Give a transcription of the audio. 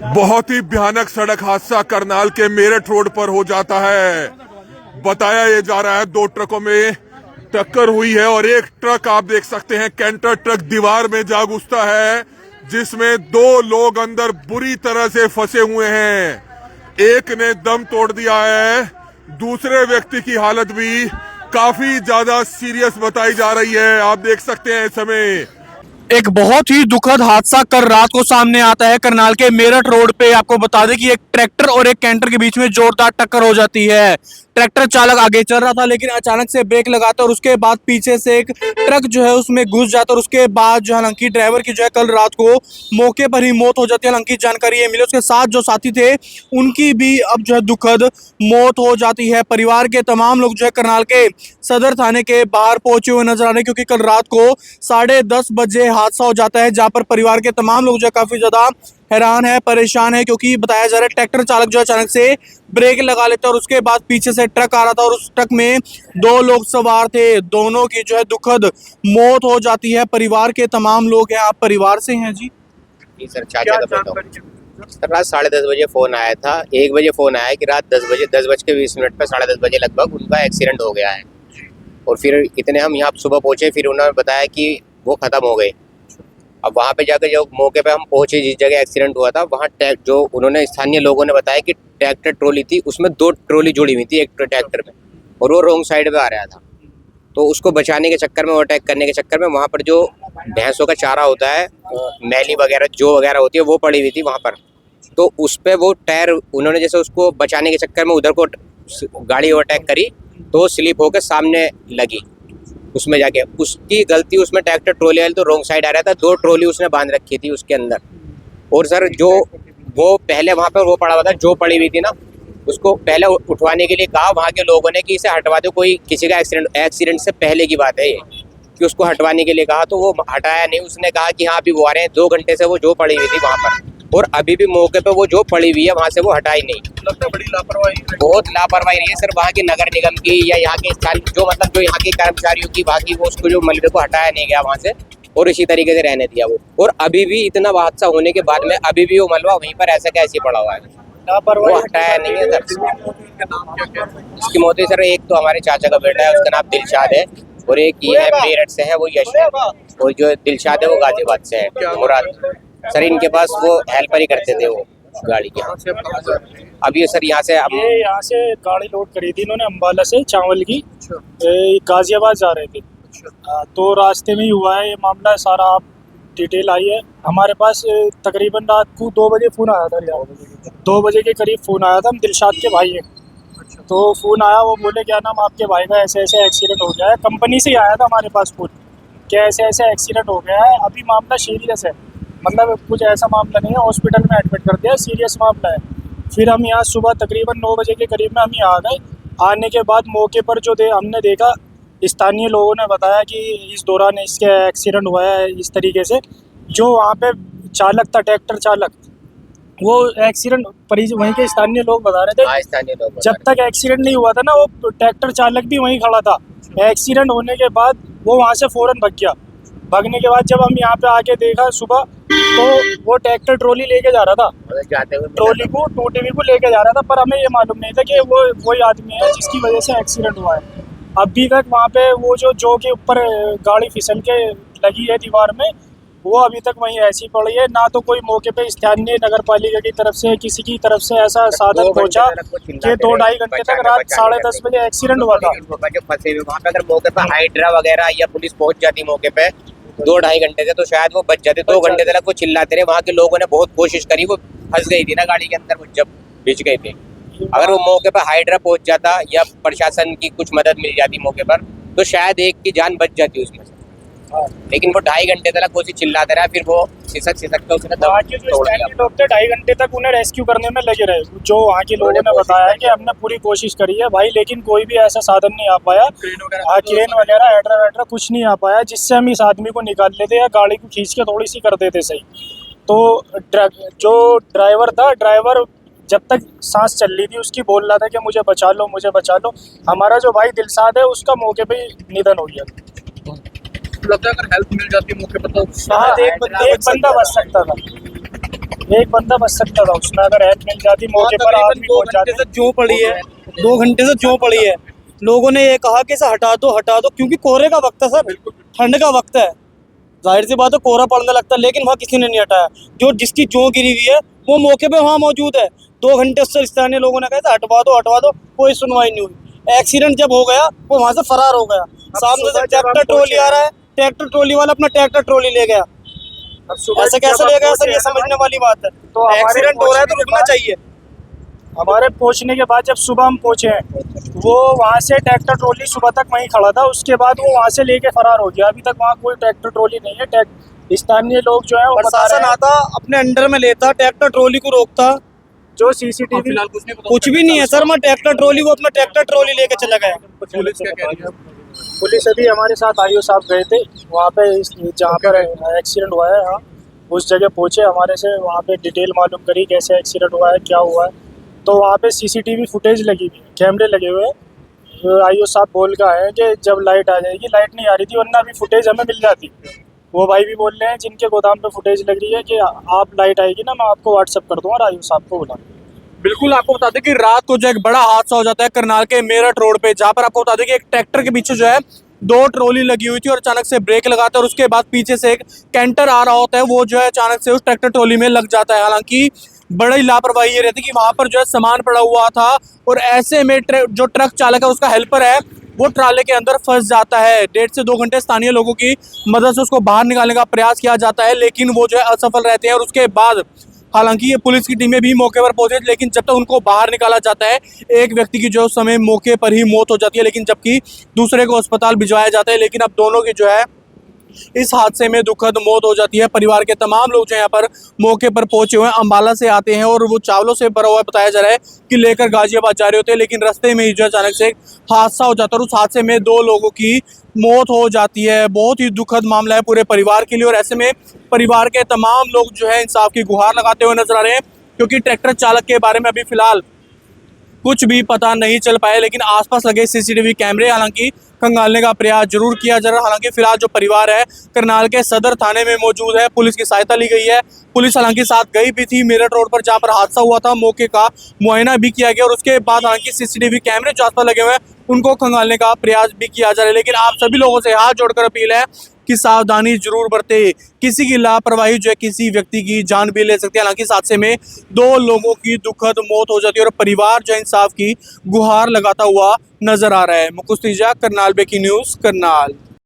बहुत ही भयानक सड़क हादसा करनाल के मेरठ रोड पर हो जाता है। बताया ये जा रहा है 2 ट्रकों में टक्कर हुई है और एक ट्रक आप देख सकते हैं कैंटर ट्रक दीवार में जा घुसता है, जिसमें 2 लोग अंदर बुरी तरह से फंसे हुए हैं। एक ने दम तोड़ दिया है, दूसरे व्यक्ति की हालत भी काफी ज्यादा सीरियस बताई जा रही है। आप देख सकते हैं इस समय एक बहुत ही दुखद हादसा कल रात को सामने आता है करनाल के मेरठ रोड पे। आपको बता दें कि एक ट्रैक्टर और एक कैंटर के बीच में जोरदार टक्कर हो जाती है। ट्रैक्टर चालक आगे चल रहा था, लेकिन अचानक से ब्रेक लगाता और उसके बाद पीछे से एक ट्रक जो है उसमें घुस जाता और उसके बाद जो हालांकि ड्राइवर की जो है कल रात को मौके पर ही मौत हो जाती है। हालांकि जानकारी ये मिली उसके साथ जो साथी थे उनकी भी अब जो है दुखद मौत हो जाती है। परिवार के तमाम लोग जो है करनाल के सदर थाने के बाहर पहुंचे हुए नजर आ रहे हैं, क्योंकि कल रात को 10:30 बजे हादसा हो जाता है, जहां पर परिवार के तमाम लोग जो है काफी ज्यादा हैरान है, परेशान है, क्योंकि बताया जा रहा है ट्रैक्टर चालक जो अचानक से ब्रेक लगा लेता और उसके बाद पीछे से ट्रक आ रहा था और उस ट्रक में 2 लोग सवार थे। दोनों की जो है दुखद मौत हो जाती है। परिवार के तमाम लोग हैं। आप परिवार से हैं जी? जी सर, चाचा का बेटा हूं। सर रात 10:30 बजे फोन आया था। 1 बजे फोन आया कि रात 10:20 पे 10:30 बजे लगभग उनका एक्सीडेंट हो गया है। और फिर इतने हम यहाँ सुबह पहुंचे, फिर उन्होंने बताया कि वो खत्म हो गए। अब वहाँ पे जाकर जब मौके पे हम पहुंचे जिस जगह एक्सीडेंट हुआ था, वहाँ जो उन्होंने स्थानीय लोगों ने बताया कि ट्रैक्टर ट्रॉली थी, उसमें 2 ट्रॉली जुड़ी हुई थी एक ट्रैक्टर में, और वो रॉन्ग साइड पे आ रहा था। तो उसको बचाने के चक्कर में, ओवरटेक करने के चक्कर में वहाँ पर जो भैंसों का चारा होता है, मैली वगैरह जो वगैरह होती है वो पड़ी हुई थी वहाँ पर। तो उस पर वो टायर उन्होंने जैसे उसको बचाने के चक्कर में उधर को गाड़ी ओवरटेक करी तो वो स्लिप होकर सामने लगी। उसमें जाके उसकी गलती, उसमें ट्रैक्टर ट्रॉली वाली तो रॉन्ग साइड आ रहा था, 2 ट्रॉली उसने बांध रखी थी उसके अंदर। और सर जो वो पहले वहाँ पर वो पड़ा हुआ था, जो पड़ी हुई थी ना, उसको पहले उठवाने के लिए कहा वहाँ के लोगों ने कि इसे हटवा दो, कोई किसी का एक्सीडेंट से पहले की बात है ये, कि उसको हटवाने के लिए कहा तो वो हटाया नहीं। उसने कहा कि हाँ अभी वो आ रहे हैं। 2 घंटे से वो जो पड़ी हुई थी वहाँ पर, और अभी भी मौके पे वो जो पड़ी हुई है वहाँ से वो हटाई नहीं। लगता है बड़ी लापरवाही, बहुत लापरवाही रही है सर वहाँ की नगर निगम की या यहाँ के स्थानीय जो मतलब जो यहाँ के कर्मचारियों की, बाकी वो उसको जो मलबे को हटाया नहीं गया वहाँ से, और इसी तरीके से रहने दिया वो। और अभी भी इतना हादसा होने के बाद में अभी भी वो मलबा वहीं पर ऐसा कैसे पड़ा हुआ है, वो हटाया नहीं है सर। इसकी मौत हुई सर, एक तो हमारे चाचा का बेटा है, उसका नाम दिलशाद है, और एक ये है मेरठ से है, वो यश है, और जो दिलशाद है वो गाजियाबाद से है, मुराद। सर इनके पास वो हेल्पर ही करते थे वो गाड़ी के। अब ये सर यहाँ से गाड़ी लोड करी थी इन्होंने अम्बाला से चावल की, गाजियाबाद जा रहे थे। तो रास्ते में ही हुआ है ये मामला सारा। आप डिटेल आई है हमारे पास। तकरीबन रात को 2 बजे फ़ोन आया था, 2 बजे के करीब फ़ोन आया था। हम दिलशाद के भाई हैं, तो फ़ोन आया, वो बोले क्या नाम आपके भाई का ऐसे ऐसे एक्सीडेंट हो गया है। कंपनी से ही आया था हमारे पास फ़ोन, क्या ऐसे ऐसे एक्सीडेंट हो गया है, अभी मामला सीरियस है, मतलब कुछ ऐसा मामला नहीं है, हॉस्पिटल में एडमिट कर दिया, सीरियस मामला है। फिर हम यहाँ सुबह तकरीबन 9 बजे के करीब में हम यहाँ आ गए। आने के बाद मौके पर जो हमने देखा, स्थानीय लोगों ने बताया कि इस दौरान इसके एक्सीडेंट हुआ है इस तरीके से। जो वहाँ पे चालक था, ट्रैक्टर चालक, वो एक्सीडेंट वहीं के स्थानीय लोग बता रहे थे, जब तक एक्सीडेंट नहीं हुआ था ना, वो ट्रैक्टर चालक भी वहीं खड़ा था। एक्सीडेंट होने के बाद वो वहाँ से फ़ौरन भाग गया। भागने के बाद जब हम यहाँ पे आके देखा सुबह, तो वो ट्रैक्टर ट्रॉली लेके जा रहा था, ट्रॉली को 2TV को लेके जा रहा था, पर हमें ये मालूम नहीं था कि वो वही आदमी है जिसकी वजह से एक्सीडेंट हुआ है। अभी तक वहाँ पे वो जो के ऊपर गाड़ी फिसल के लगी है दीवार में, वो अभी तक वहीं ऐसी पड़ी है। ना तो कोई मौके पे स्थानीय नगर पालिका की तरफ से, किसी की तरफ से ऐसा साधन पहुंचा कि 2-2.5 घंटे तक, रात 10:30 बजे एक्सीडेंट हुआ था। फंसे हुए वहाँ पे अगर मौके पे हाइड्रा वगैरह या पुलिस पहुंच जाती मौके पे 2-2.5 घंटे से, तो शायद वो बच जाते। 2 घंटे तक वो चिल्लाते रहे। वहाँ के लोगों ने बहुत कोशिश करी, वो फंस गई थी ना गाड़ी के अंदर, वो जब भिज गए थे। अगर वो मौके पर हाइड्रा पहुंच जाता या प्रशासन की कुछ मदद मिल जाती मौके पर, तो शायद एक की जान बच जाती उसमें से। लेकिन वो 2.5 घंटे तक वो चिल्लाते रहा, फिर वो सिसक के उसने दम तोड़ दिया। लोग थे 2.5 घंटे तक उन्हें रेस्क्यू करने में लगे रहे। जो वहाँ के लोगों ने बताया है कि हमने पूरी कोशिश करी है भाई, लेकिन कोई भी ऐसा साधन नहीं आ पाया, क्रेन वगैरह हेड्रा कुछ नहीं आ पाया जिससे हम इस आदमी को निकाल लेते या गाड़ी को खींच के थोड़ी सी कर देते सही। तो जो ड्राइवर था, ड्राइवर जब तक सांस चल रही थी उसकी बोल रहा था कि मुझे बचा लो, मुझे बचा लो। हमारा जो भाई दिलशाद है उसका मौके पे निधन हो गया। लगता है अगर हेल्प मिल जाती मौके पर तो शायद एक बंदा बच सकता था, एक बंदा बच सकता था उसमें, अगर हेल्प मिल जाती मौके पर आदमी पहुंच जाते। से जो पड़ी है, 2 घंटे से जो पड़ी है, लोगों ने ये कहा कि इसे हटा दो क्योंकि कोहरे का वक्त है सर, ठंड का वक्त है, जाहिर सी बात है कोहरा पड़ने लगता है, लेकिन वहाँ किसी ने नहीं हटाया। जो जिसकी जो गिरी हुई है वो मौके पे वहाँ मौजूद है। 2 घंटे उससे स्थानीय लोगों ने कहा था हटवा दो, कोई सुनवाई नहीं हुई। एक्सीडेंट जब हो गया वो वहाँ से फरार हो गया। सामने से ट्रैक्टर ट्रॉली आ रहा है, ट्रैक्टर ट्रॉली वाला अपना ट्रैक्टर ट्रॉली ले गया। ऐसे कैसे ले गया सर, ये समझने वाली बात है। तो एक्सीडेंट हो रहा है तो रुकना चाहिए। हमारे पहुंचने के बाद जब सुबह हम पहुंचे हैं, वो वहाँ से ट्रैक्टर ट्रॉली सुबह तक वहीं खड़ा था, उसके बाद वो वहाँ से लेके फरार हो गया। अभी तक वहाँ कोई ट्रैक्टर ट्रॉली नहीं है। स्थानीय लोग जो है वो बता रहे प्रशासन हैं, आता अपने अंडर में लेता, ट्रैक्टर ट्रॉली को रोकता, जो सीसीटीवी कुछ भी नहीं है सर। मैं ट्रैक्टर ट्रॉली, वो अपना ट्रैक्टर ट्रॉली लेके चला गया। पुलिस अभी हमारे साथ आईओ साहब गए थे वहाँ पे, जहाँ पर एक्सीडेंट हुआ है, हाँ उस जगह पहुँचे, हमारे से वहाँ पे डिटेल मालूम करी कैसे एक्सीडेंट हुआ है, क्या हुआ है। तो वहाँ पे सीसीटीवी फुटेज लगी हुई, कैमरे लगे हुए हैं। आईओ साहब बोल का है कि जब लाइट आ जाएगी, लाइट नहीं आ रही थी वरना अभी फुटेज हमें मिल जाती। वो भाई भी बोल रहे हैं जिनके गोदाम पे फुटेज लग रही है कि आप लाइट आएगी ना मैं आपको व्हाट्सअप कर दूँगा, और आईओ साहब को बोला। बिल्कुल, आपको बता दें कि रात को जो एक बड़ा हादसा हो जाता है करनाल के मेरठ रोड पे, जहां पर आपको बता दें कि एक ट्रैक्टर के पीछे जो है 2 ट्रॉली लगी हुई थी और अचानक से ब्रेक लगाते हैं और उसके बाद पीछे से एक कैंटर आ रहा होता है, वो जो है अचानक से उस ट्रैक्टर ट्रॉली में लग जाता है। हालांकि बड़ी लापरवाही ये रहती है कि वहां पर जो है सामान पड़ा हुआ था और ऐसे में जो ट्रक चालक है उसका हेल्पर है वो ट्राले के अंदर फंस जाता है। 1.5 से 2 घंटे स्थानीय लोगों की मदद से उसको बाहर निकालने का प्रयास किया जाता है, लेकिन वो जो है असफल रहते हैं। और उसके बाद हालांकि ये पुलिस की टीमें भी मौके पर पहुंचे, लेकिन जब तक उनको बाहर निकाला जाता है, एक व्यक्ति की जो उस समय मौके पर ही मौत हो जाती है, लेकिन जबकि दूसरे को अस्पताल भिजवाया जाता है। लेकिन अब दोनों की जो है इस हादसे में दुखद मौत हो जाती है। परिवार के तमाम लोग जो यहाँ पर मौके पर पहुंचे हुए हैं, अंबाला से आते हैं और वो चावलों से भरा हुआ बताया जा रहा है कि लेकर गाजियाबाद जा रहे होते हैं, लेकिन रास्ते में ही जो अचानक से हादसा हो जाता है और उस हादसे में 2 लोगों की मौत हो जाती है। बहुत ही दुखद मामला है पूरे परिवार के लिए और ऐसे में परिवार के तमाम लोग जो है इंसाफ की गुहार लगाते हुए नजर आ रहे हैं, क्योंकि ट्रैक्टर चालक के बारे में अभी फिलहाल कुछ भी पता नहीं चल पाया। लेकिन आसपास लगे सीसीटीवी कैमरे हालांकि खंगालने का प्रयास जरूर किया जा रहा है। हालांकि फिलहाल जो परिवार है करनाल के सदर थाने में मौजूद है, पुलिस की सहायता ली गई है। पुलिस हालांकि साथ गई भी थी मेरठ रोड पर जहां पर हादसा हुआ था, मौके का मुआयना भी किया गया और उसके बाद हालांकि सीसीटीवी कैमरे जो आसपास लगे हुए हैं उनको खंगालने का प्रयास भी किया जा रहा है। लेकिन आप सभी लोगों से हाथ जोड़कर अपील है कि सावधानी जरूर बरते। किसी की लापरवाही जो है किसी व्यक्ति की जान भी ले सकती है। हालांकि इस हादसे में 2 लोगों की दुखद मौत हो जाती है और परिवार जो इंसाफ की गुहार लगाता हुआ नजर आ रहा है। मुकुश तीजा, करनाल ब्रेकिंग न्यूज, करनाल।